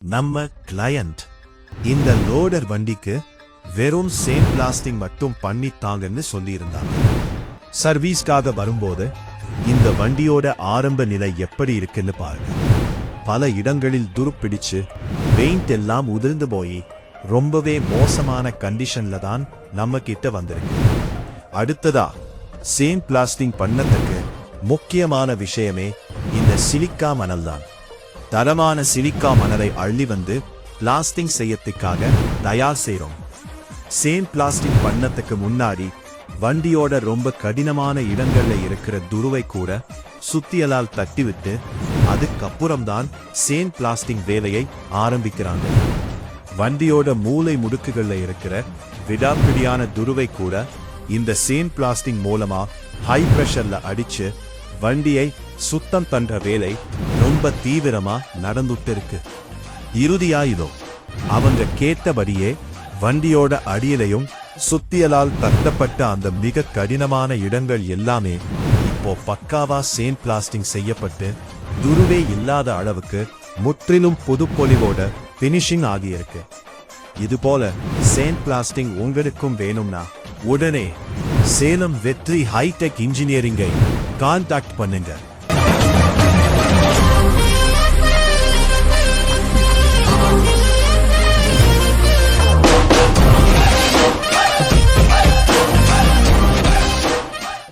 நம்ம கிளையண்ட் இந்த லோடர் வண்டிக்கு வெறும் சேம் பிளாஸ்டிங் மட்டும் பண்ணித்தாங்கன்னு சொல்லியிருந்தாங்க. சர்வீஸ்க்காக வரும்போது இந்த வண்டியோட ஆரம்ப நிலை எப்படி இருக்குன்னு பாருங்க. பல இடங்களில் துருப்பிடிச்சு பெயிண்ட் எல்லாம் உதிர்ந்து போய் ரொம்பவே மோசமான கண்டிஷன்ல தான் நம்ம கிட்ட வந்திருக்கு. அடுத்ததா சேம் பிளாஸ்டிங் பண்ணதுக்கு முக்கியமான விஷயமே இந்த சிலிக்கா மணல் தான். தரமான சிலிக்கா மணலை அள்ளி வந்து பிளாஸ்டிங் செய்யறதுக்காக தயார் செய்றோம். சேம் பிளாஸ்டிங் பண்ணதுக்கு முன்னாடி வண்டியோட ரொம்ப கடினமான இடங்கள்ல இருக்கிற துருவை கூட சுத்தியலால் தட்டிவிட்டு அதுக்கப்புறம்தான் சேம் பிளாஸ்டிங் வேலையை ஆரம்பிக்கிறாங்க. வண்டியோட மூளை முடுக்குகள்ல இருக்கிற விடாப்பிடியான துருவை கூட இந்த சேம் பிளாஸ்டிங் மூலமா ஹை பிரஷர்ல அடிச்சு வண்டியை சுத்தம் பண்ற வேலை ரொம்ப தீவிரமா நடந்துட்டு இருக்கு. இறுதியா இதோ அவங்க கேட்டபடியே வண்டியோட அடியிலையும் சுத்தியலால் தட்டப்பட்ட அந்த மிக கடினமான இடங்கள் எல்லாமே இப்போ பக்காவா சேம் பிளாஸ்டிங் செய்யப்பட்டு துருவே இல்லாத அளவுக்கு முற்றிலும் புதுப்பொலிவோட பினிஷிங் ஆகியிருக்கு. இது போல சேம் பிளாஸ்டிங் உங்களுக்கும் வேணும்னா உடனே சேலம் வெற்றி ஹைடெக் இன்ஜினியரிங்கை கான்டாக்ட் பண்ணுங்க.